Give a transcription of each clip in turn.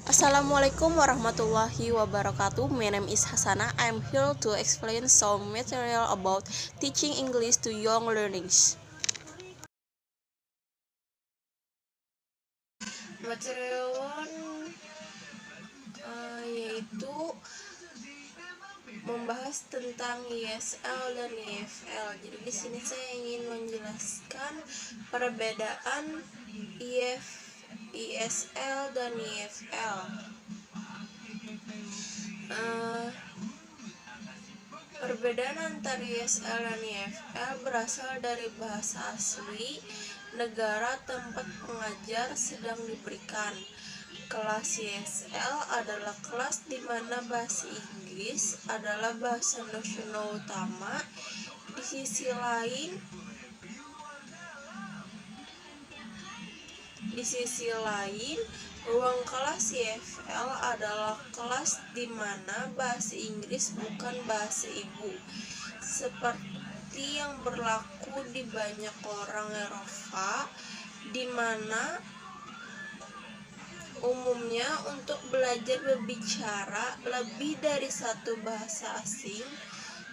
Assalamualaikum warahmatullahi wabarakatuh. My name is Hasana. I'm here to explain some material about teaching English to young learners. Material 1 yaitu membahas tentang ESL dan EFL. Jadi di sini saya ingin menjelaskan perbedaan ESL dan EFL. Perbedaan antara ESL dan EFL berasal dari bahasa asli negara tempat pengajar sedang diberikan. Kelas ESL adalah kelas di mana bahasa Inggris adalah bahasa nasional utama. Di sisi lain, ruang kelas EFL adalah kelas di mana bahasa Inggris bukan bahasa ibu, seperti yang berlaku di banyak orang Eropa, di mana umumnya untuk belajar berbicara lebih dari satu bahasa asing.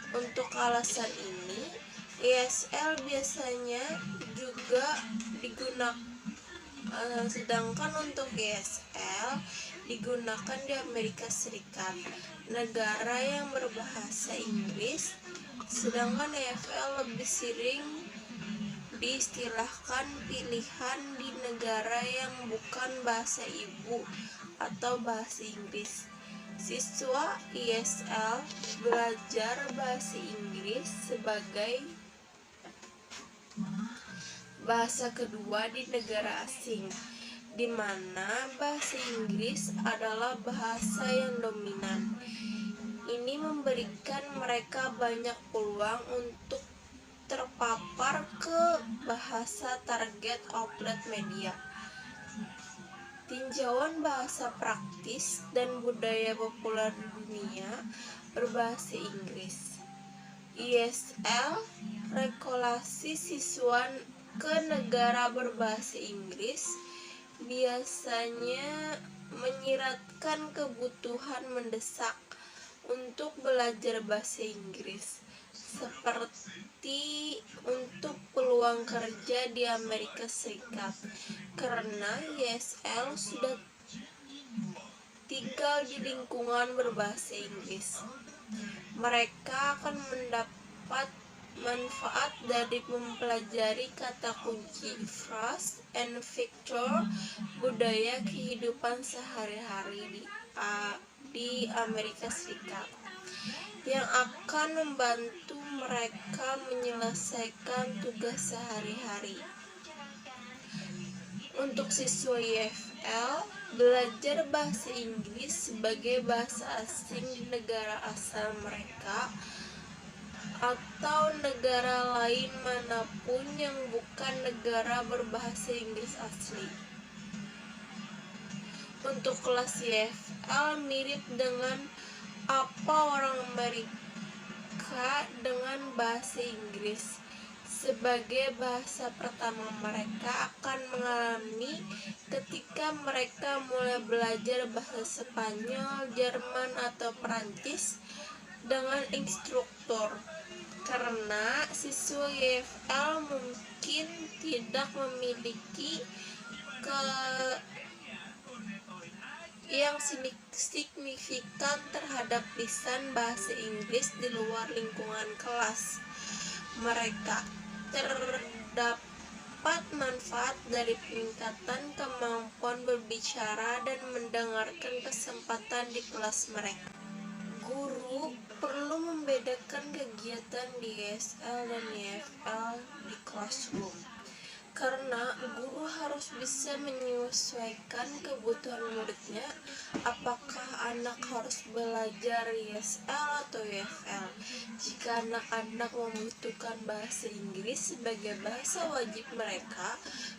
Untuk alasan ini, ESL biasanya juga digunakan, sedangkan untuk ESL digunakan di Amerika Serikat, negara yang berbahasa Inggris, sedangkan EFL lebih sering diistilahkan pilihan di negara yang bukan bahasa ibu atau bahasa Inggris. Siswa ESL belajar bahasa Inggris sebagai bahasa kedua di negara asing, di mana bahasa Inggris adalah bahasa yang dominan. Ini memberikan mereka banyak peluang untuk terpapar ke bahasa target outlet media. Tinjauan bahasa praktis dan budaya populer di dunia berbahasa Inggris. ESL relokasi siswa ke negara berbahasa Inggris biasanya menyiratkan kebutuhan mendesak untuk belajar bahasa Inggris, seperti untuk peluang kerja di Amerika Serikat, karena ESL sudah tinggal di lingkungan berbahasa Inggris. Mereka akan mendapat manfaat dari mempelajari kata kunci, phrase, and figure budaya kehidupan sehari-hari di Amerika Serikat, yang akan membantu mereka menyelesaikan tugas sehari-hari. Untuk siswa EFL, belajar bahasa Inggris sebagai bahasa asing di negara asal mereka atau negara lain manapun yang bukan negara berbahasa Inggris asli. Untuk kelas EFL mirip dengan apa orang Amerika dengan bahasa Inggris sebagai bahasa pertama mereka akan mengalami ketika mereka mulai belajar bahasa Spanyol, Jerman, atau Perancis dengan instruktur, karena siswa EFL mungkin tidak memiliki yang signifikan terhadap lisan bahasa Inggris di luar lingkungan kelas mereka. Terdapat manfaat dari peningkatan kemampuan berbicara dan mendengarkan kesempatan di kelas mereka. Guru perlu membedakan kegiatan di ESL dan EFL di classroom, karena guru harus bisa menyesuaikan kebutuhan muridnya. Apakah anak harus belajar ESL atau EFL? Jika anak-anak membutuhkan bahasa Inggris sebagai bahasa wajib mereka,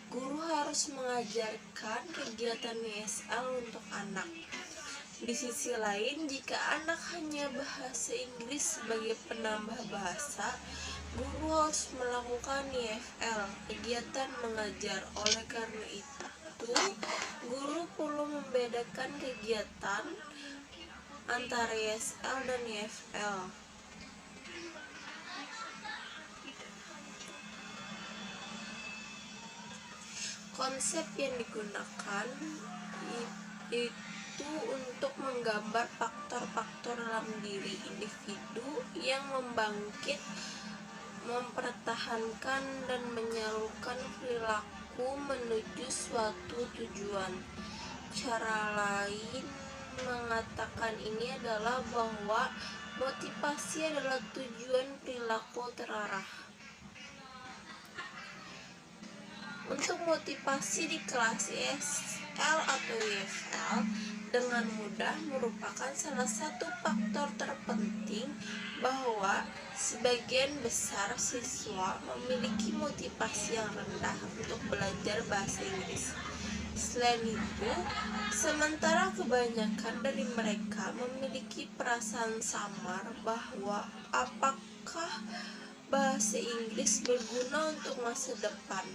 guru harus mengajarkan kegiatan ESL untuk anak. Di sisi lain, jika anak hanya bahasa Inggris sebagai penambah bahasa, guru harus melakukan EFL, kegiatan mengajar. Oleh karena itu, itu, guru perlu membedakan kegiatan antara ESL dan EFL. Konsep yang digunakan itu untuk menggambar faktor-faktor dalam diri individu yang membangkit, mempertahankan, dan menyalurkan perilaku menuju suatu tujuan. Cara lain mengatakan ini adalah bahwa motivasi adalah tujuan perilaku terarah. Untuk motivasi di kelas ESL atau EFL dengan mudah merupakan salah satu faktor terpenting bahwa sebagian besar siswa memiliki motivasi yang rendah untuk belajar bahasa Inggris. Selain itu, sementara kebanyakan dari mereka memiliki perasaan samar bahwa apakah bahasa Inggris berguna untuk masa depan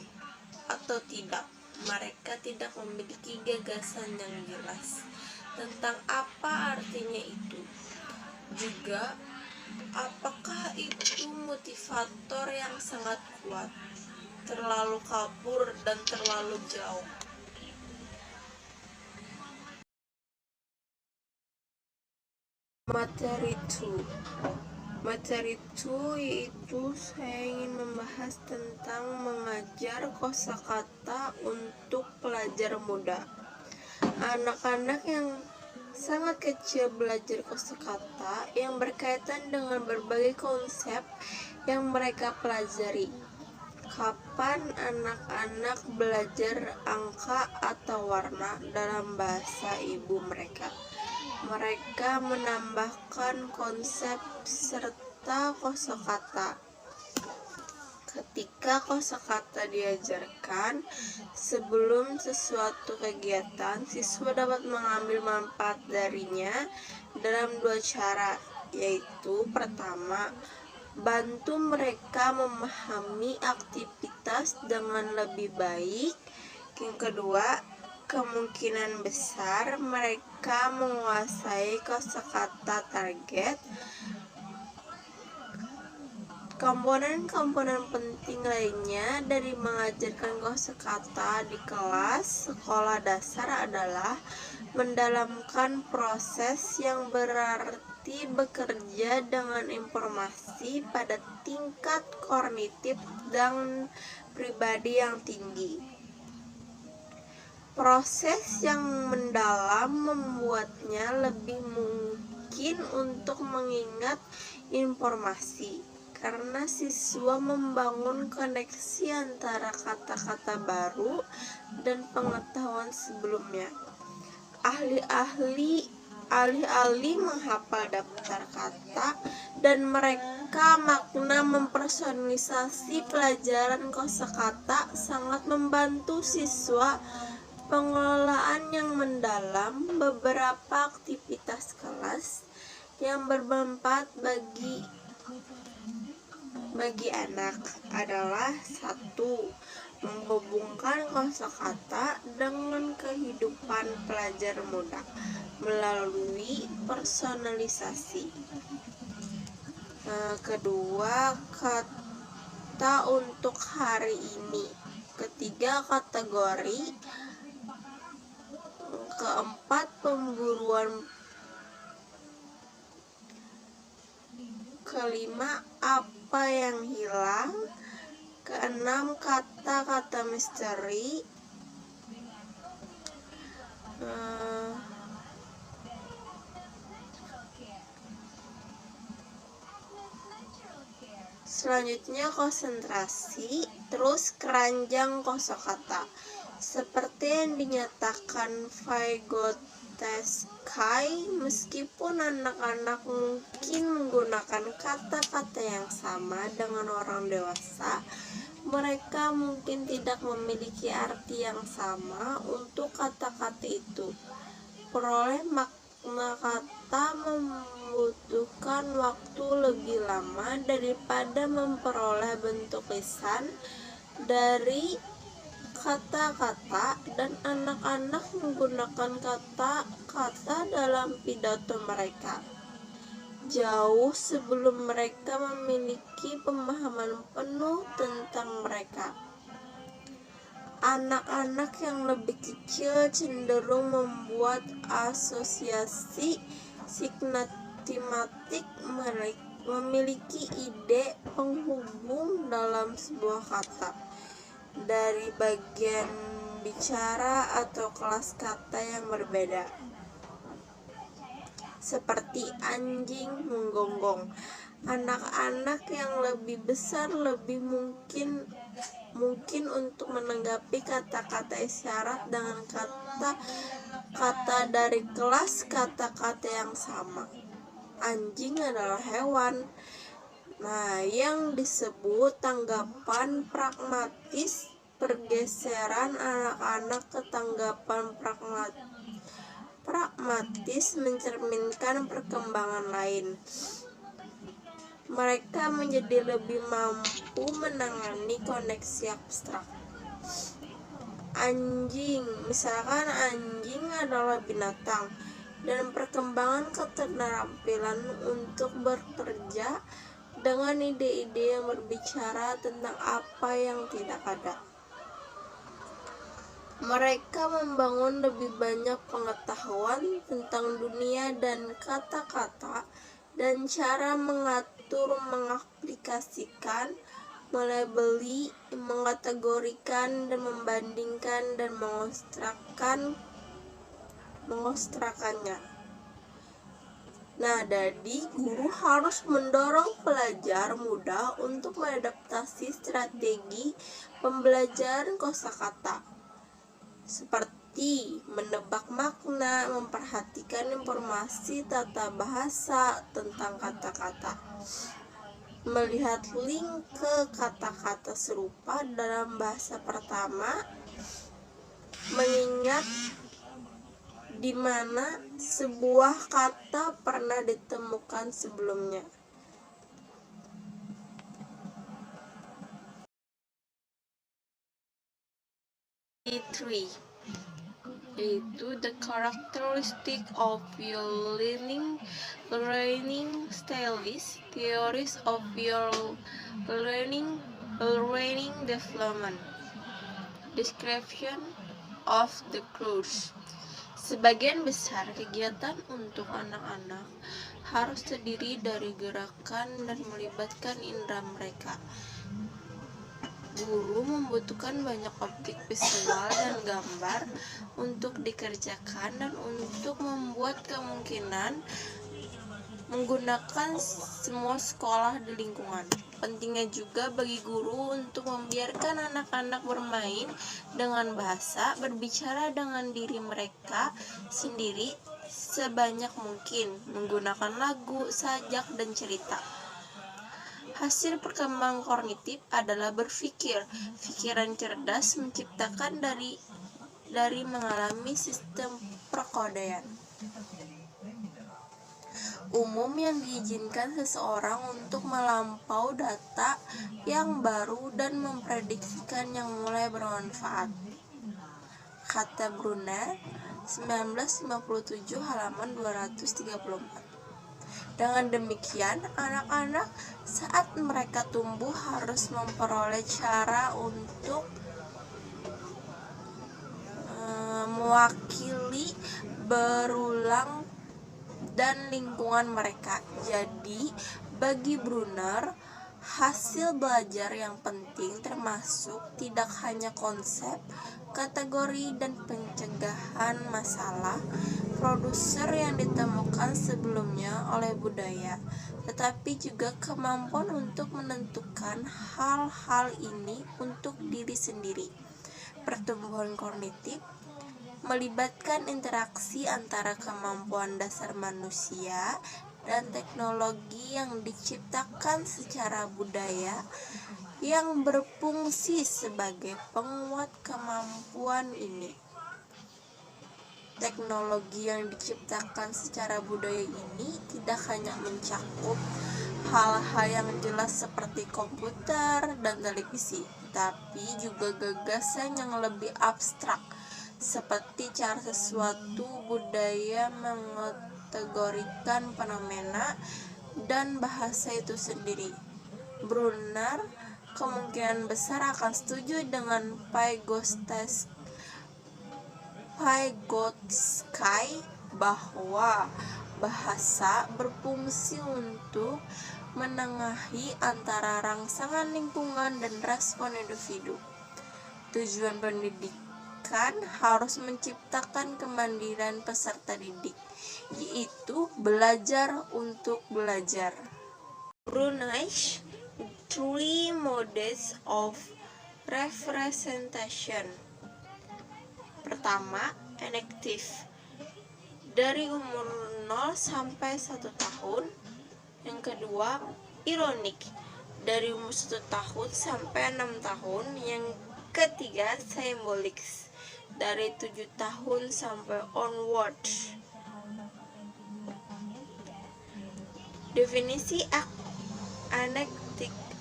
atau tidak, mereka tidak memiliki gagasan yang jelas tentang apa artinya itu. Juga, apakah itu motivator yang sangat kuat, terlalu kabur, dan terlalu jauh? Materi 2 yaitu saya ingin membahas tentang mengajar kosakata untuk pelajar muda. Anak-anak yang sangat kecil belajar kosakata yang berkaitan dengan berbagai konsep yang mereka pelajari. Kapan anak-anak belajar angka atau warna dalam bahasa ibu mereka? Mereka menambahkan konsep serta kosakata. Ketika kosakata diajarkan sebelum sesuatu kegiatan, siswa dapat mengambil manfaat darinya dalam dua cara, yaitu pertama, bantu mereka memahami aktivitas dengan lebih baik. Yang kedua, kemungkinan besar mereka menguasai kosakata target. Komponen-komponen penting lainnya dari mengajarkan kosakata di kelas sekolah dasar adalah mendalamkan proses yang berarti bekerja dengan informasi pada tingkat kognitif dan pribadi yang tinggi. Proses yang mendalam membuatnya lebih mungkin untuk mengingat informasi, karena siswa membangun koneksi antara kata-kata baru dan pengetahuan sebelumnya. Alih-alih menghafal daftar kata dan mereka makna mempersonalisasi pelajaran kosakata sangat membantu siswa pengelolaan yang mendalam. Beberapa aktivitas kelas yang bermanfaat bagi anak adalah 1. Menghubungkan kosakata dengan kehidupan pelajar muda melalui personalisasi. Kedua, kata untuk hari ini. Ketiga, kategori. Keempat, pemburuan. Kelima, apa yang hilang. Keenam, kata-kata misteri. Selanjutnya konsentrasi, terus keranjang kosakata. Seperti yang dinyatakan Vygotsky, meskipun anak-anak mungkin menggunakan kata-kata yang sama dengan orang dewasa, mereka mungkin tidak memiliki arti yang sama untuk kata-kata itu. Peroleh makna kata membutuhkan waktu lebih lama daripada memperoleh bentuk lisan dari kata-kata dan anak-anak menggunakan kata-kata dalam pidato mereka jauh sebelum mereka memiliki pemahaman penuh tentang mereka. Anak-anak yang lebih kecil cenderung membuat asosiasi sintaktik, memiliki ide penghubung dalam sebuah kata dari bagian bicara atau kelas kata yang berbeda, seperti anjing menggonggong. Anak-anak yang lebih besar lebih mungkin untuk menanggapi kata-kata isyarat dengan kata-kata dari kelas kata-kata yang sama. Anjing adalah hewan. Yang disebut tanggapan pragmatis, pergeseran anak-anak ke tanggapan pragmatis mencerminkan perkembangan lain. Mereka menjadi lebih mampu menangani koneksi abstrak. Misalkan anjing adalah binatang, dan perkembangan keterampilan untuk bekerja dengan ide-ide yang berbicara tentang apa yang tidak ada. Mereka membangun lebih banyak pengetahuan tentang dunia dan kata-kata dan cara mengatur, mengaplikasikan, melabeli, mengkategorikan, dan membandingkan dan mengostrakannya. Jadi guru harus mendorong pelajar muda untuk mengadaptasi strategi pembelajaran kosakata, seperti menebak makna, memperhatikan informasi tata bahasa tentang kata-kata, melihat link ke kata-kata serupa dalam bahasa pertama, mengingat di mana sebuah kata pernah ditemukan sebelumnya. E3 yaitu the characteristic of your learning styles, theories of your learning development, description of the course. Sebagian besar kegiatan untuk anak-anak harus terdiri dari gerakan dan melibatkan indera mereka. Guru membutuhkan banyak objek visual dan gambar untuk dikerjakan dan untuk membuat kemungkinan menggunakan semua sekolah di lingkungan. Pentingnya juga bagi guru untuk membiarkan anak-anak bermain dengan bahasa, berbicara dengan diri mereka sendiri sebanyak mungkin, menggunakan lagu, sajak, dan cerita. Hasil perkembangan kognitif adalah berpikir. Pikiran cerdas menciptakan dari mengalami sistem perkodaan umum yang diizinkan seseorang untuk melampau data yang baru dan memprediksikan yang mulai bermanfaat, kata Brunner 1957 halaman 234. Dengan demikian, anak-anak saat mereka tumbuh harus memperoleh cara untuk mewakili berulang dan lingkungan mereka. Jadi, bagi Brunner, hasil belajar yang penting termasuk tidak hanya konsep, kategori, dan pencegahan masalah produser yang ditemukan sebelumnya oleh budaya, tetapi juga kemampuan untuk menentukan hal-hal ini untuk diri sendiri. Pertumbuhan kognitif melibatkan interaksi antara kemampuan dasar manusia dan teknologi yang diciptakan secara budaya yang berfungsi sebagai penguat kemampuan ini. Teknologi yang diciptakan secara budaya ini tidak hanya mencakup hal-hal yang jelas seperti komputer dan televisi, tetapi juga gagasan yang lebih abstrak, seperti cara sesuatu budaya mengategorikan fenomena dan bahasa itu sendiri. Brunner kemungkinan besar akan setuju dengan Vygotsky bahwa bahasa berfungsi untuk menengahi antara rangsangan lingkungan dan respon individu. Tujuan pendidikan harus menciptakan kemandirian peserta didik, yaitu belajar untuk belajar. Brunner's three modes of representation. Pertama, enactive, dari umur 0 sampai 1 tahun. Yang kedua, ironic, dari umur 1 tahun sampai 6 tahun. Yang ketiga, symbolic, dari 7 tahun sampai onward. Definisi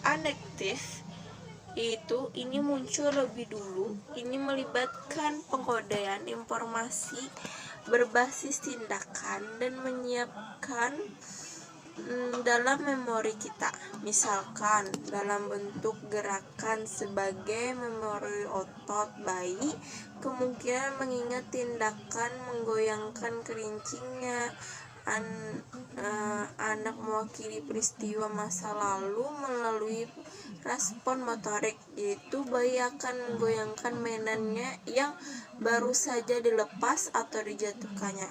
enactive yaitu ini muncul lebih dulu. Ini melibatkan pengkodean informasi berbasis tindakan dan menyiapkan dalam memori kita, misalkan dalam bentuk gerakan sebagai memori otot bayi. Kemungkinan mengingat tindakan menggoyangkan kerincingnya. Anak mewakili peristiwa masa lalu melalui respon motorik, yaitu bayi akan menggoyangkan mainannya yang baru saja dilepas atau dijatuhkannya,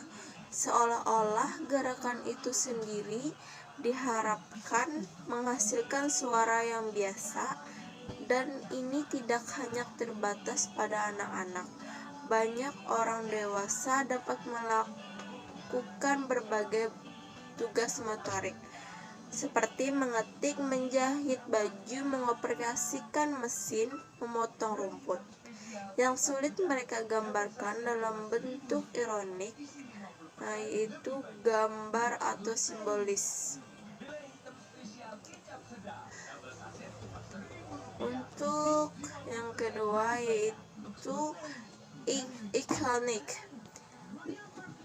seolah-olah gerakan itu sendiri diharapkan menghasilkan suara yang biasa. Dan ini tidak hanya terbatas pada anak-anak. Banyak orang dewasa dapat melakukan berbagai tugas motorik, seperti mengetik, menjahit baju, mengoperasikan mesin, memotong rumput. Yang sulit mereka gambarkan dalam bentuk ironik, yaitu gambar atau simbolis. Untuk yang kedua yaitu iconic.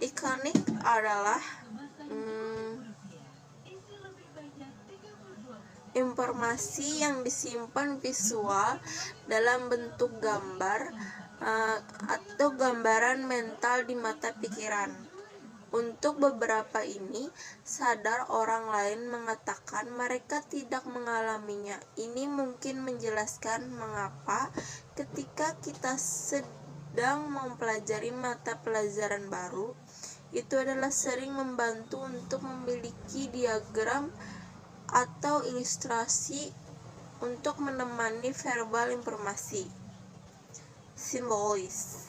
Iconic adalah informasi yang disimpan visual dalam bentuk gambar atau gambaran mental di mata pikiran. Untuk beberapa ini, sadar orang lain mengatakan mereka tidak mengalaminya. Ini mungkin menjelaskan mengapa ketika kita sedang mempelajari mata pelajaran baru, itu adalah sering membantu untuk memiliki diagram atau ilustrasi untuk menemani verbal informasi. Simbolis.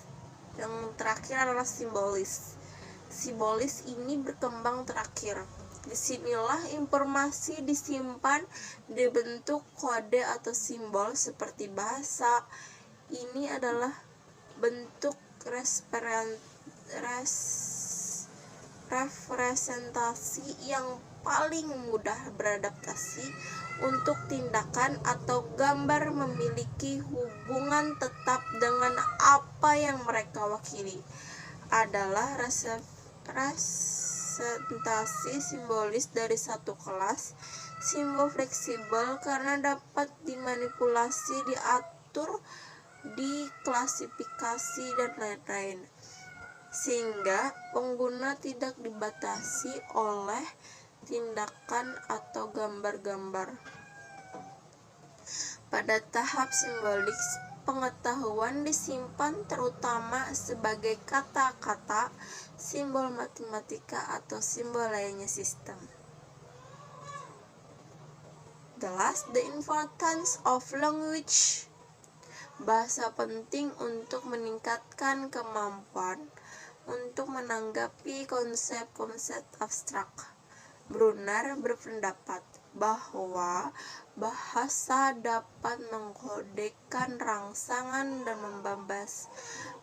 Yang terakhir adalah simbolis. Simbolis ini berkembang terakhir. Disinilah informasi disimpan di bentuk kode atau simbol seperti bahasa. Ini adalah bentuk representasi yang paling mudah beradaptasi untuk tindakan atau gambar memiliki hubungan tetap dengan apa yang mereka wakili. Adalah representasi simbolis dari satu kelas. Simbol fleksibel karena dapat dimanipulasi, diatur, diklasifikasi, dan lain-lain, sehingga pengguna tidak dibatasi oleh tindakan atau gambar-gambar. Pada tahap simbolik, pengetahuan disimpan terutama sebagai kata-kata, simbol matematika, atau simbol lainnya sistem. The importance of language. Bahasa penting untuk meningkatkan kemampuan untuk menanggapi konsep-konsep abstrak. Brunner berpendapat bahwa bahasa dapat mengkodekan rangsangan dan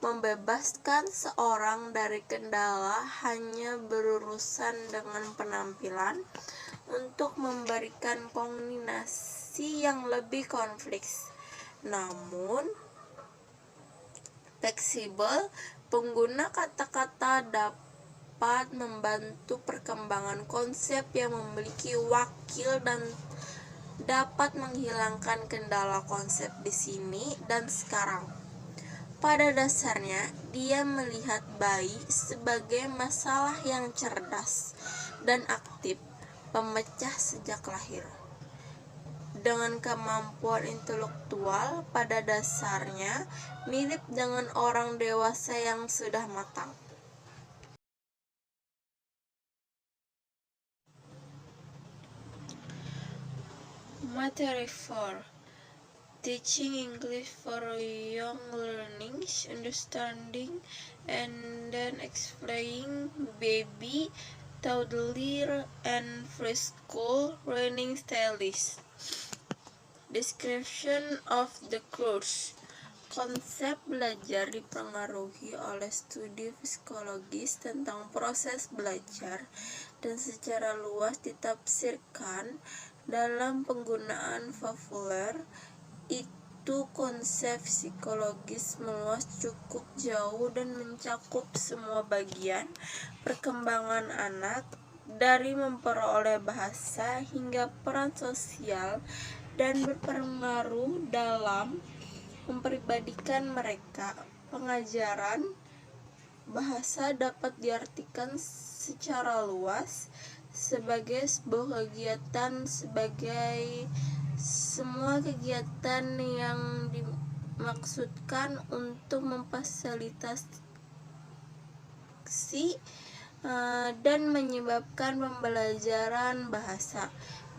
membebaskan seorang dari kendala hanya berurusan dengan penampilan untuk memberikan kombinasi yang lebih kompleks. Namun, fleksibel, pengguna kata-kata dapat membantu perkembangan konsep yang memiliki wakil dan dapat menghilangkan kendala konsep di sini dan sekarang. Pada dasarnya, dia melihat bayi sebagai masalah yang cerdas dan aktif, pemecah sejak lahir. Dengan kemampuan intelektual pada dasarnya mirip dengan orang dewasa yang sudah matang. Materi 4. Teaching English for young learning, understanding, and then explaining baby, toddler, and preschool learning styles. Description of the course. Konsep belajar dipengaruhi oleh studi psikologis tentang proses belajar dan secara luas ditafsirkan dalam penggunaan populer. Itu konsep psikologis meluas cukup jauh dan mencakup semua bagian perkembangan anak, dari memperoleh bahasa hingga peran sosial, dan berpengaruh dalam mempribadikan mereka. Pengajaran bahasa dapat diartikan secara luas sebagai sebuah kegiatan sebagai semua kegiatan yang dimaksudkan untuk memfasilitasi dan menyebabkan pembelajaran bahasa.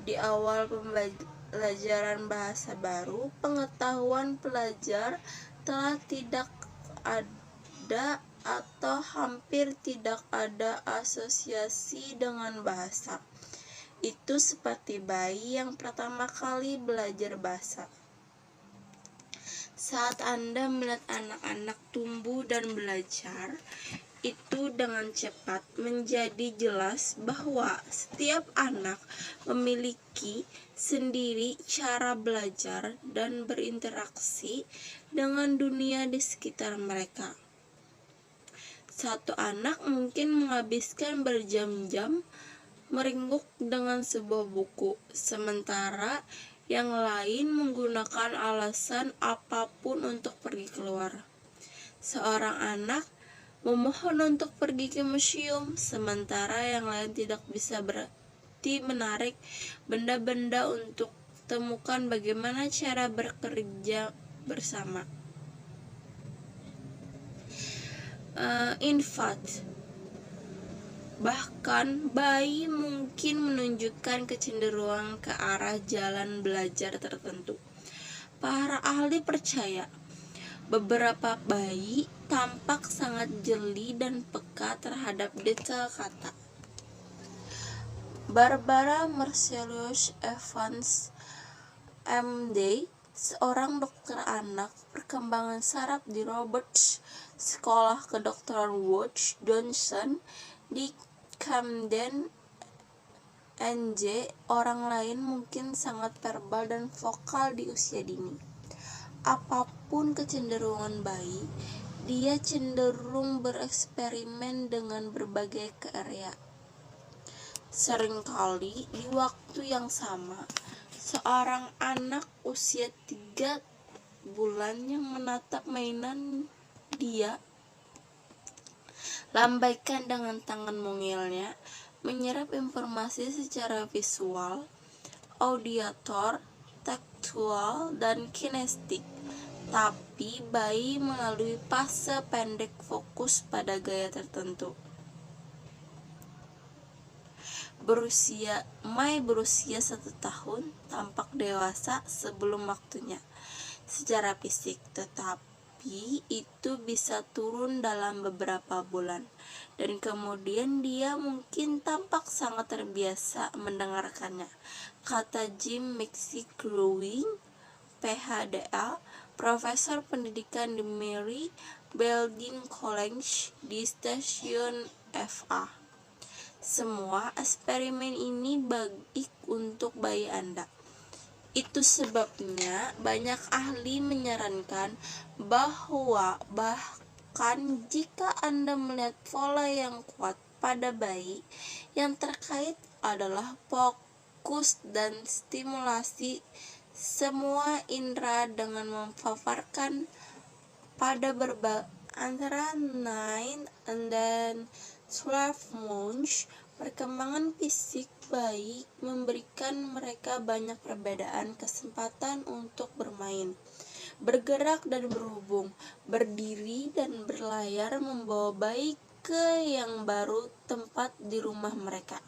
Di awal pembelajaran bahasa baru, pengetahuan pelajar telah tidak ada atau hampir tidak ada asosiasi dengan bahasa. Itu seperti bayi yang pertama kali belajar bahasa. Saat Anda melihat anak-anak tumbuh dan belajar, itu dengan cepat menjadi jelas bahwa setiap anak memiliki sendiri cara belajar dan berinteraksi dengan dunia di sekitar mereka. Satu anak mungkin menghabiskan berjam-jam meringkuk dengan sebuah buku, sementara yang lain menggunakan alasan apapun untuk pergi keluar. Seorang anak memohon untuk pergi ke museum, sementara yang lain tidak bisa berhenti menarik benda-benda untuk temukan bagaimana cara bekerja bersama. Infant. Bahkan bayi mungkin menunjukkan kecenderungan ke arah jalan belajar tertentu. Para ahli percaya beberapa bayi tampak sangat jeli dan peka terhadap detail kata. Barbara Marcellus Evans, M.D., seorang dokter anak perkembangan saraf di Roberts Sekolah Kedokteran Woods Johnson di Camden, NJ. Orang lain mungkin sangat verbal dan vokal di usia dini. Apapun kecenderungan bayi, dia cenderung bereksperimen dengan berbagai karya. Seringkali di waktu yang sama, seorang anak usia 3 bulan yang menatap mainan dia lambaikan dengan tangan mungilnya, menyerap informasi secara visual, auditor, taktual, dan kinestetik. Tapi bayi melalui fase pendek fokus pada gaya tertentu. Berusia 1 tahun tampak dewasa sebelum waktunya secara fisik, tetapi itu bisa turun dalam beberapa bulan, dan kemudian dia mungkin tampak sangat terbiasa mendengarkannya, kata Jim McGrewing, PhD, Profesor Pendidikan di Mary Belding College di stasiun FA. Semua eksperimen ini baik untuk bayi Anda. Itu sebabnya banyak ahli menyarankan bahwa bahkan jika Anda melihat pola yang kuat pada bayi, yang terkait adalah fokus dan stimulasi semua indera dengan memaparkan pada antara 9 dan 12 months. Perkembangan fisik bayi memberikan mereka banyak perbedaan kesempatan untuk bermain, bergerak dan berhubung, berdiri dan berlayar, membawa bayi ke yang baru tempat di rumah mereka,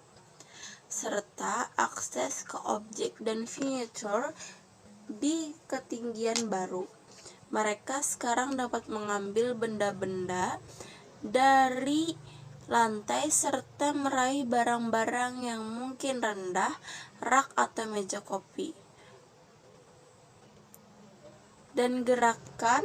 serta akses ke objek dan furniture di ketinggian baru. Mereka sekarang dapat mengambil benda-benda dari lantai serta meraih barang-barang yang mungkin rendah, rak atau meja kopi. Dan gerakan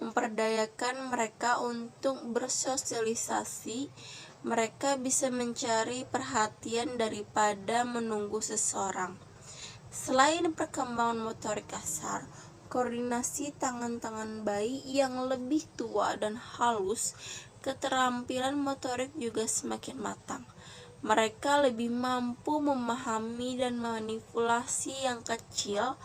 memperdayakan mereka untuk bersosialisasi. Mereka bisa mencari perhatian daripada menunggu seseorang. Selain perkembangan motorik kasar, koordinasi tangan-tangan bayi yang lebih tua dan halus, keterampilan motorik juga semakin matang. Mereka lebih mampu memahami dan memanipulasi yang kecil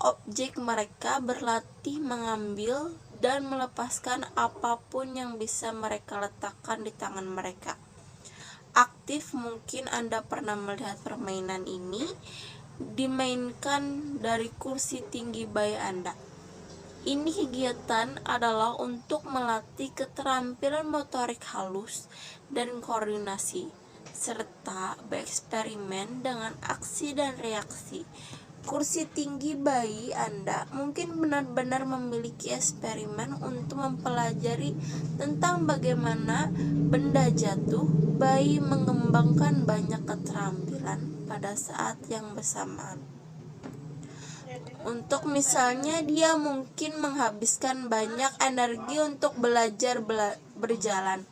objek. Mereka berlatih mengambil dan melepaskan apapun yang bisa mereka letakkan di tangan mereka. Aktif. Mungkin Anda pernah melihat permainan ini dimainkan dari kursi tinggi bayi Anda. Ini kegiatan adalah untuk melatih keterampilan motorik halus dan koordinasi, serta bereksperimen dengan aksi dan reaksi. Kursi tinggi bayi Anda mungkin benar-benar memiliki eksperimen untuk mempelajari tentang bagaimana benda jatuh. Bayi mengembangkan banyak keterampilan pada saat yang bersamaan. Untuk misalnya, dia mungkin menghabiskan banyak energi untuk belajar berjalan.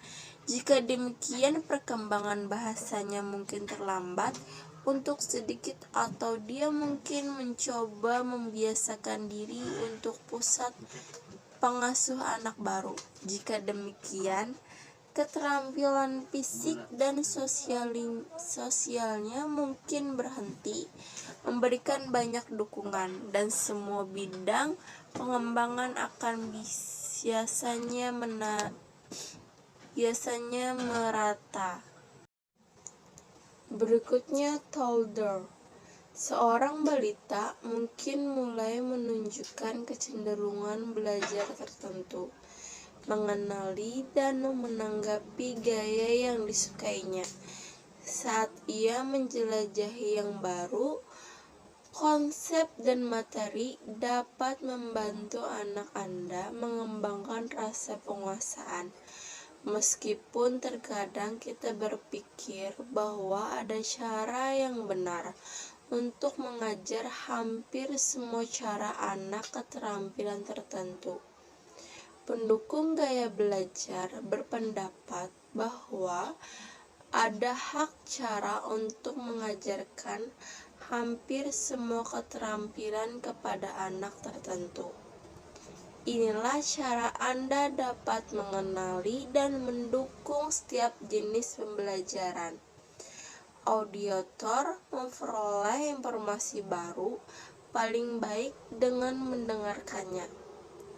Jika demikian, perkembangan bahasanya mungkin terlambat untuk sedikit, atau dia mungkin mencoba membiasakan diri untuk pusat pengasuh anak baru. Jika demikian, keterampilan fisik dan sosialnya mungkin berhenti, memberikan banyak dukungan, dan semua bidang pengembangan akan biasanya merata. Berikutnya, toddler. Seorang balita mungkin mulai menunjukkan kecenderungan belajar tertentu, mengenali dan menanggapi gaya yang disukainya. Saat ia menjelajahi yang baru, konsep dan materi dapat membantu anak Anda mengembangkan rasa penguasaan. Meskipun terkadang kita berpikir bahwa ada cara yang benar untuk mengajar hampir semua cara anak keterampilan tertentu. Pendukung gaya belajar berpendapat bahwa ada hak cara untuk mengajarkan hampir semua keterampilan kepada anak tertentu. Inilah cara Anda dapat mengenali dan mendukung setiap jenis pembelajaran. Auditor memperoleh informasi baru paling baik dengan mendengarkannya.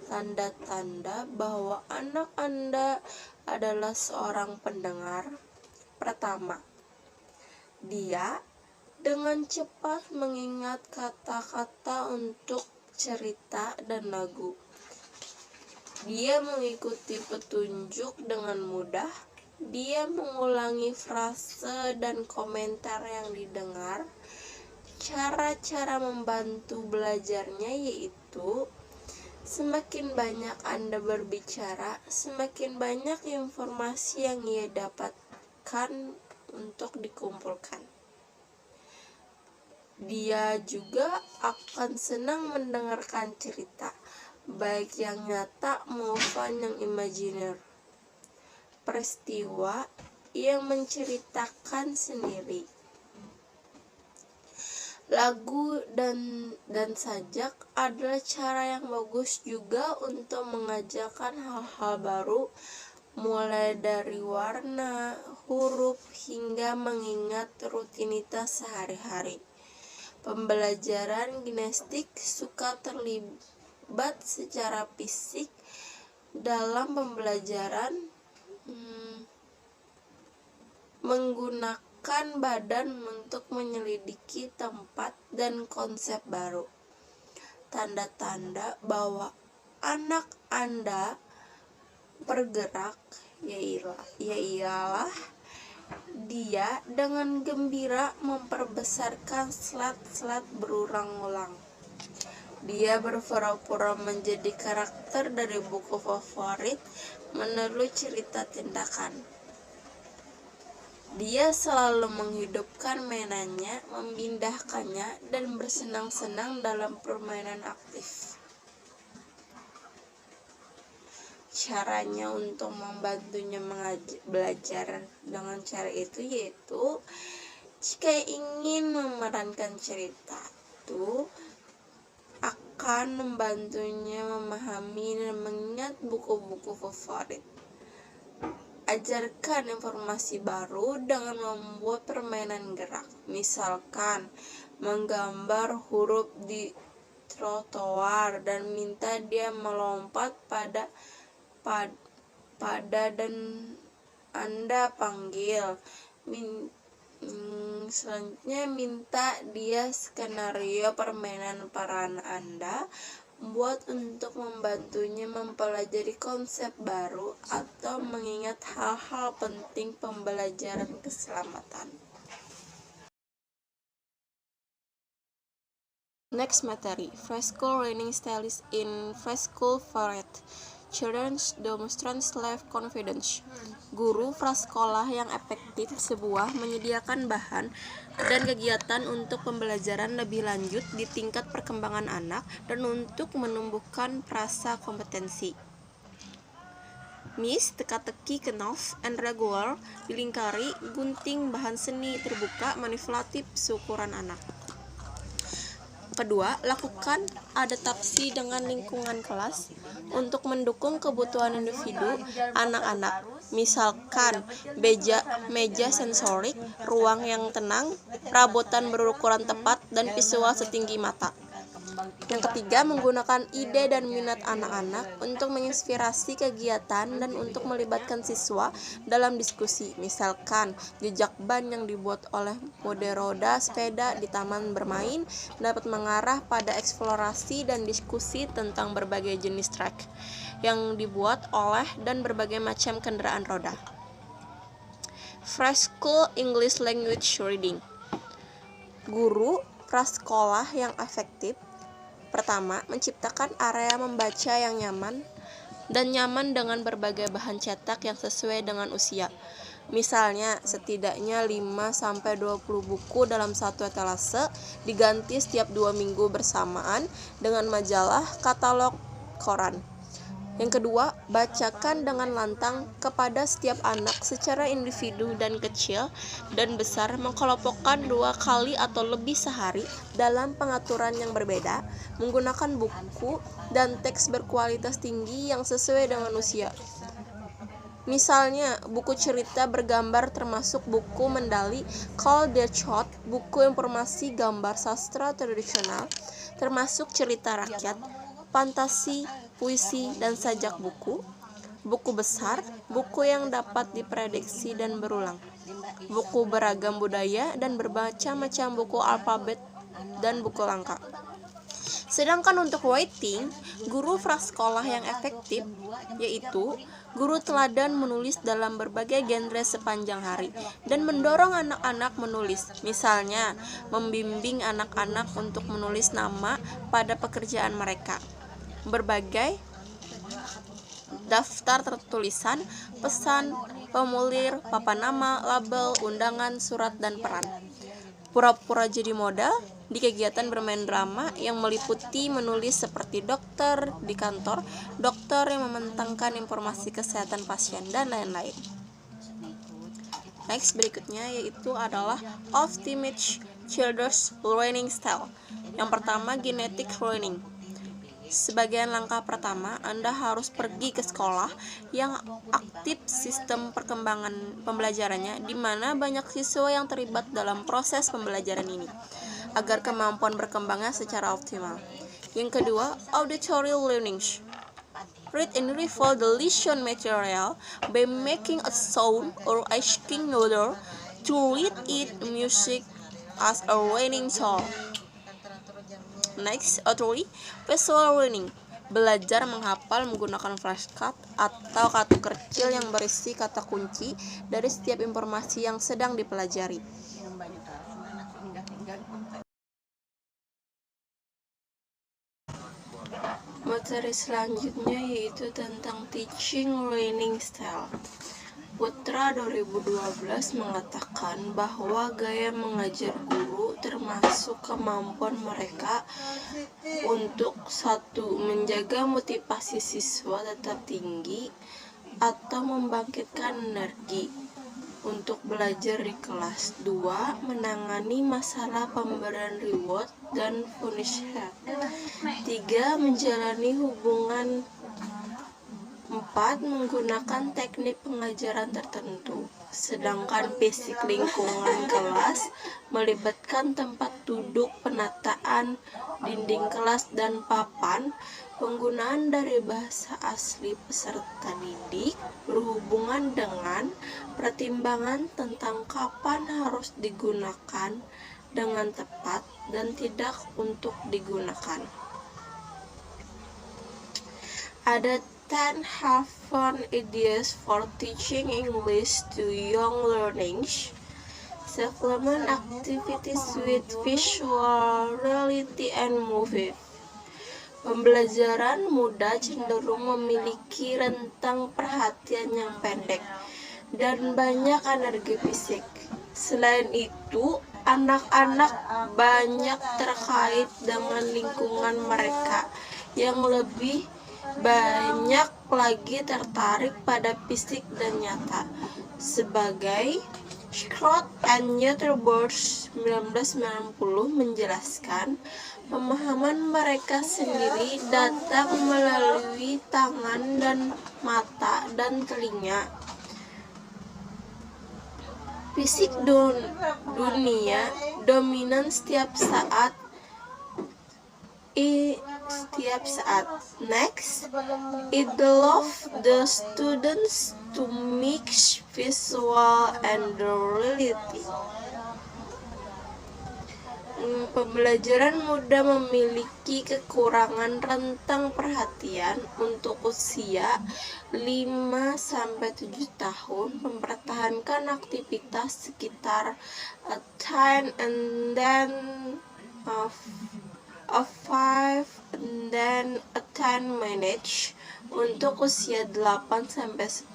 Tanda-tanda bahwa anak Anda adalah seorang pendengar. Pertama, dia dengan cepat mengingat kata-kata untuk cerita dan lagu. Dia mengikuti petunjuk dengan mudah. Dia mengulangi frase dan komentar yang didengar. Cara-cara membantu belajarnya yaitu: semakin banyak Anda berbicara, semakin banyak informasi yang ia dapatkan untuk dikumpulkan. Dia juga akan senang mendengarkan cerita, baik yang nyata maupun yang imajiner. Peristiwa yang menceritakan sendiri. Lagu dan sajak adalah cara yang bagus juga untuk mengajarkan hal-hal baru, mulai dari warna, huruf, hingga mengingat rutinitas sehari-hari. Pembelajaran ginestik suka terlibat secara fisik dalam pembelajaran menggunakan badan untuk menyelidiki tempat dan konsep baru. Tanda-tanda bahwa anak Anda bergerak ialah dia dengan gembira memperbesarkan slat-slat berulang-ulang. Dia berpura-pura menjadi karakter dari buku favorit melalui cerita tindakan. Dia selalu menghidupkan mainannya, memindahkannya, dan bersenang-senang dalam permainan aktif. Caranya untuk membantunya belajar dengan cara itu yaitu, jika ingin memerankan cerita itu akan membantunya memahami dan mengingat buku-buku favorit. Ajarkan informasi baru dengan membuat permainan gerak, misalkan menggambar huruf di trotoar dan minta dia melompat pada dan Anda panggil. Selanjutnya, minta dia skenario permainan peran Anda buat untuk membantunya mempelajari konsep baru atau mengingat hal-hal penting pembelajaran keselamatan. Next materi, Preschool Learning Styles in Preschool Forest. Children's Demonstrate Self-Confidence. Guru prasekolah yang efektif sebuah menyediakan bahan dan kegiatan untuk pembelajaran lebih lanjut di tingkat perkembangan anak dan untuk menumbuhkan rasa kompetensi. Miss teka-teki knov and regular dilingkari gunting bahan seni terbuka manipulatif seukuran anak. Kedua, lakukan adaptasi dengan lingkungan kelas untuk mendukung kebutuhan individu anak-anak. Misalkan meja sensorik, ruang yang tenang, perabotan berukuran tepat, dan visual setinggi mata. Yang ketiga, menggunakan ide dan minat anak-anak untuk menginspirasi kegiatan dan untuk melibatkan siswa dalam diskusi. Misalkan, jejak ban yang dibuat oleh mode roda sepeda di taman bermain dapat mengarah pada eksplorasi dan diskusi tentang berbagai jenis trek yang dibuat oleh dan berbagai macam kendaraan roda. Preschool English Language Reading. Guru prasekolah yang efektif. Pertama, menciptakan area membaca yang nyaman dengan berbagai bahan cetak yang sesuai dengan usia. Misalnya, setidaknya 5-20 buku dalam satu etalase diganti setiap 2 minggu bersamaan dengan majalah, katalog, koran. Yang kedua, bacakan dengan lantang kepada setiap anak secara individu dan kecil dan besar, mengkelompokkan 2 kali atau lebih sehari dalam pengaturan yang berbeda, menggunakan buku dan teks berkualitas tinggi yang sesuai dengan usia. Misalnya, buku cerita bergambar termasuk buku Mendali, Call the Child, buku informasi gambar sastra tradisional, termasuk cerita rakyat, fantasi, puisi, dan sajak buku. Buku besar, buku yang dapat diprediksi dan berulang. Buku beragam budaya dan bermacam-macam buku alfabet dan buku langka. Sedangkan untuk writing, guru prasekolah yang efektif yaitu guru teladan menulis dalam berbagai genre sepanjang hari dan mendorong anak-anak menulis. Misalnya, membimbing anak-anak untuk menulis nama pada pekerjaan mereka. Berbagai daftar tertulisan, pesan, formulir, papan nama, label, undangan, surat, dan peran. Pura-pura jadi modal di kegiatan bermain drama yang meliputi menulis seperti dokter di kantor, dokter yang membentangkan informasi kesehatan pasien, dan lain-lain. Next, berikutnya yaitu adalah optimized children's learning style. Yang pertama, genetic learning. Sebagian langkah pertama, Anda harus pergi ke sekolah yang aktif sistem perkembangan pembelajarannya, di mana banyak siswa yang terlibat dalam proses pembelajaran ini, agar kemampuan berkembangnya secara optimal. Yang kedua, auditory learning. Read and revolve the lesson material by making a sound or asking another to read it music as a learning tool. Next, auditory visual learning. Belajar menghafal menggunakan flashcard atau kartu kecil yang berisi kata kunci dari setiap informasi yang sedang dipelajari. Materi selanjutnya yaitu tentang teaching learning style. Putra 2012 mengatakan bahwa gaya mengajar guru termasuk kemampuan mereka untuk satu, menjaga motivasi siswa tetap tinggi atau membangkitkan energi untuk belajar di kelas. 2. Menangani masalah pemberian reward dan punishment. 3. Menjalani hubungan. 4. Menggunakan teknik pengajaran tertentu. Sedangkan fisik lingkungan kelas melibatkan tempat duduk, penataan dinding kelas dan papan, penggunaan dari bahasa asli peserta didik, berhubungan dengan pertimbangan tentang kapan harus digunakan dengan tepat dan tidak untuk digunakan. Ada 10 have-fun ideas for teaching English to young learners. Supplement activities with visual reality and movie. Pembelajaran muda cenderung memiliki rentang perhatian yang pendek dan banyak energi fisik. Selain itu, anak-anak banyak terkait dengan lingkungan mereka yang lebih banyak lagi tertarik pada fisik dan nyata. Sebagai Scott and Yetterberg 1990 menjelaskan, pemahaman mereka sendiri datang melalui tangan dan mata dan telinga. Fisik dunia dominan setiap saat. Next, it allows the students to mix visual and reality. Pembelajaran muda memiliki kekurangan rentang perhatian untuk usia 5-7 tahun, mempertahankan aktivitas sekitar a 10 and then a 5 and then a 10 minutes untuk usia 8-10.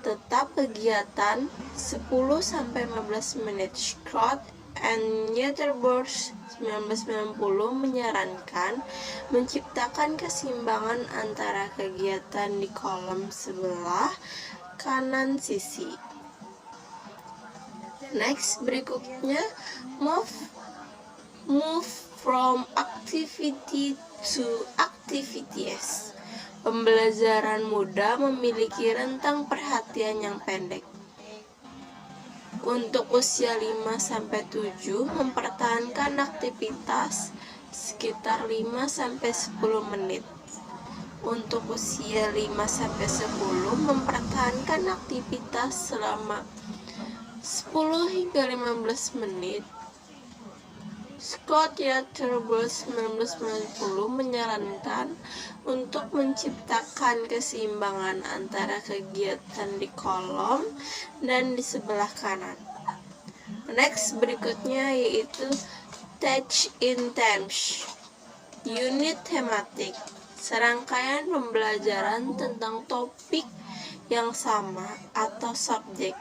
Tetap kegiatan 10-15 menit. Scott and Yetterberg 1990 menyarankan menciptakan keseimbangan antara kegiatan di kolom sebelah kanan sisi. Next, berikutnya move from activity to activities. Pembelajaran muda memiliki rentang perhatian yang pendek. Untuk usia 5-7, mempertahankan aktivitas sekitar 5-10 menit. Untuk usia 5-10, mempertahankan aktivitas selama 10-15 menit. Scott Yetterberg 1990 menyarankan untuk menciptakan keseimbangan antara kegiatan di kolom dan di sebelah kanan. Next, berikutnya yaitu Teach in Themes. Unit tematik. Serangkaian pembelajaran tentang topik yang sama atau subjek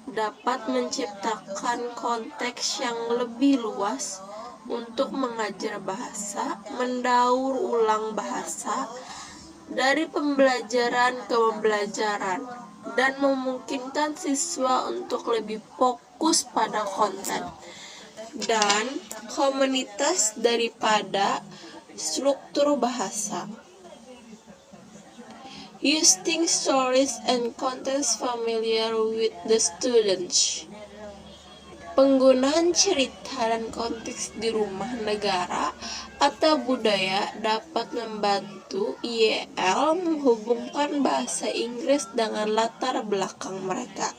dapat menciptakan konteks yang lebih luas untuk mengajar bahasa, mendaur ulang bahasa dari pembelajaran ke pembelajaran, dan memungkinkan siswa untuk lebih fokus pada konten dan komunitas daripada struktur bahasa. Using stories and contents familiar with the students. Penggunaan cerita dan konteks di rumah negara atau budaya dapat membantu IEL menghubungkan bahasa Inggris dengan latar belakang mereka.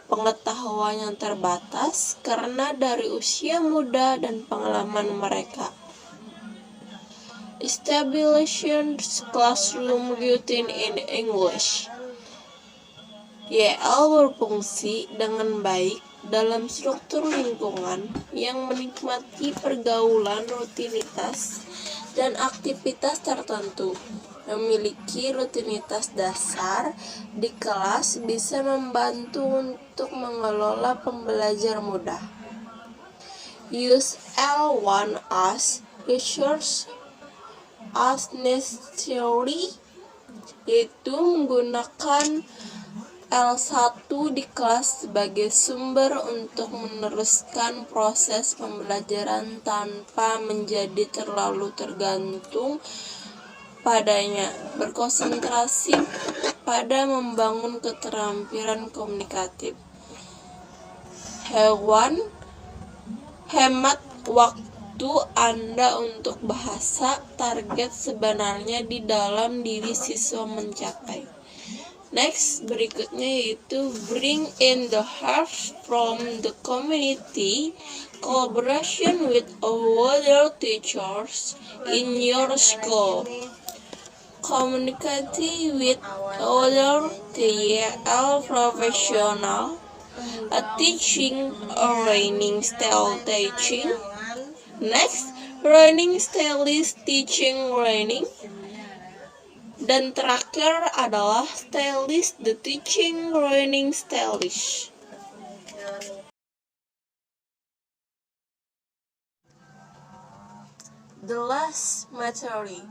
Pengetahuan yang terbatas karena dari usia muda dan pengalaman mereka. Establishing classroom routine in English. YL berfungsi dengan baik dalam struktur lingkungan yang menikmati pergaulan rutinitas dan aktivitas tertentu. Memiliki rutinitas dasar di kelas bisa membantu untuk mengelola pembelajar mudah. Use L1 as resource as necessary, yaitu menggunakan L1 di kelas sebagai sumber untuk meneruskan proses pembelajaran tanpa menjadi terlalu tergantung padanya. Berkonsentrasi pada membangun keterampilan komunikatif. Hemat waktu Anda untuk bahasa. Target sebenarnya di dalam diri siswa mencapai. Next, berikutnya yaitu bring in the heart from the community, collaboration with other teachers in your school. Communicate with other TL professional, a teaching or learning style teaching. Next, learning style is teaching learning. Dan terakhir adalah stylist, the teaching learning stylist. The last material,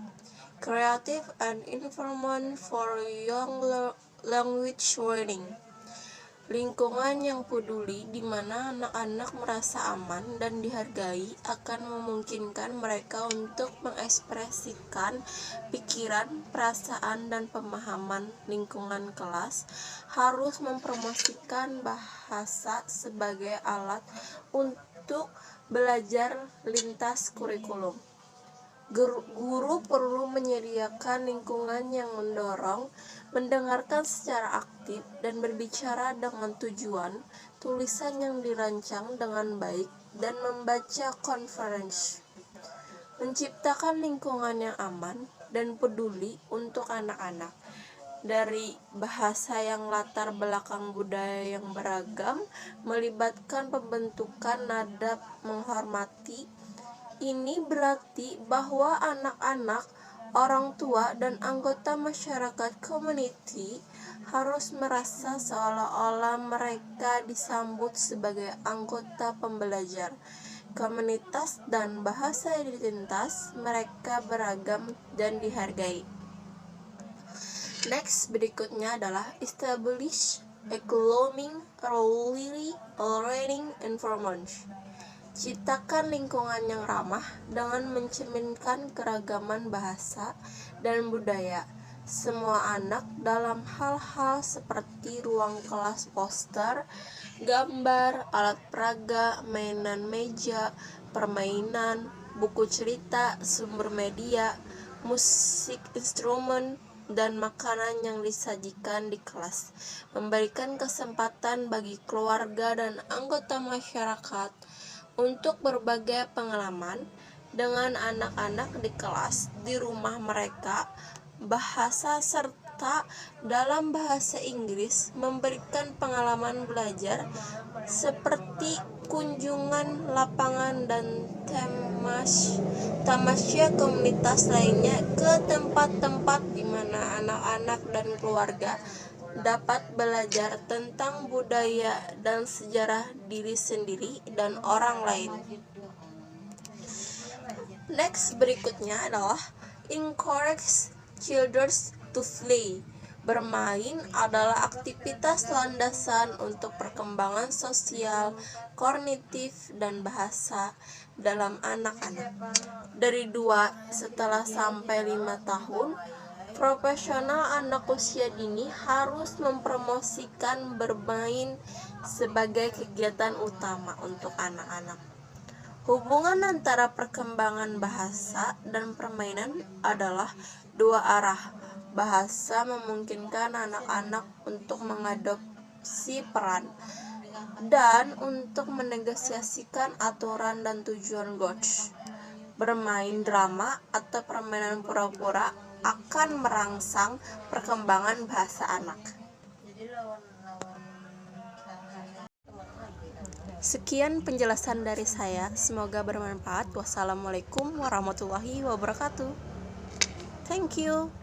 creative and information for young language learning. Lingkungan yang peduli di mana anak-anak merasa aman dan dihargai akan memungkinkan mereka untuk mengekspresikan pikiran, perasaan, dan pemahaman. Lingkungan kelas harus mempromosikan bahasa sebagai alat untuk belajar lintas kurikulum. Guru perlu menyediakan lingkungan yang mendorong, mendengarkan secara aktif, dan berbicara dengan tujuan, tulisan yang dirancang dengan baik, dan membaca konferensi. Menciptakan lingkungan yang aman dan peduli untuk anak-anak. Dari bahasa yang latar belakang budaya yang beragam, melibatkan pembentukan nada menghormati. Ini berarti bahwa anak-anak, orang tua, dan anggota masyarakat community harus merasa seolah-olah mereka disambut sebagai anggota pembelajar. Komunitas dan bahasa identitas mereka beragam dan dihargai. Next, berikutnya adalah establish a calming, learning environment. Ciptakan lingkungan yang ramah dengan mencerminkan keragaman bahasa dan budaya. Semua anak dalam hal-hal seperti ruang kelas, poster, gambar, alat peraga, mainan meja, permainan, buku cerita, sumber media, musik instrumen, dan makanan yang disajikan di kelas. Memberikan kesempatan bagi keluarga dan anggota masyarakat untuk berbagai pengalaman dengan anak-anak di kelas, di rumah mereka, bahasa serta dalam bahasa Inggris, memberikan pengalaman belajar seperti kunjungan lapangan dan tamasya komunitas lainnya ke tempat-tempat di mana anak-anak dan keluarga dapat belajar tentang budaya dan sejarah diri sendiri dan orang lain. Next, berikutnya adalah encourage children to play. Bermain adalah aktivitas landasan untuk perkembangan sosial, kognitif, dan bahasa dalam anak-anak. Dari 2 setelah sampai 5 tahun, profesional anak usia dini harus mempromosikan bermain sebagai kegiatan utama untuk anak-anak. Hubungan antara perkembangan bahasa dan permainan adalah 2 arah. Bahasa memungkinkan anak-anak untuk mengadopsi peran dan untuk menegasiasikan aturan dan tujuan coach. Bermain drama atau permainan pura-pura akan merangsang perkembangan bahasa anak. Sekian penjelasan dari saya, semoga bermanfaat. Wassalamualaikum warahmatullahi wabarakatuh. Thank you.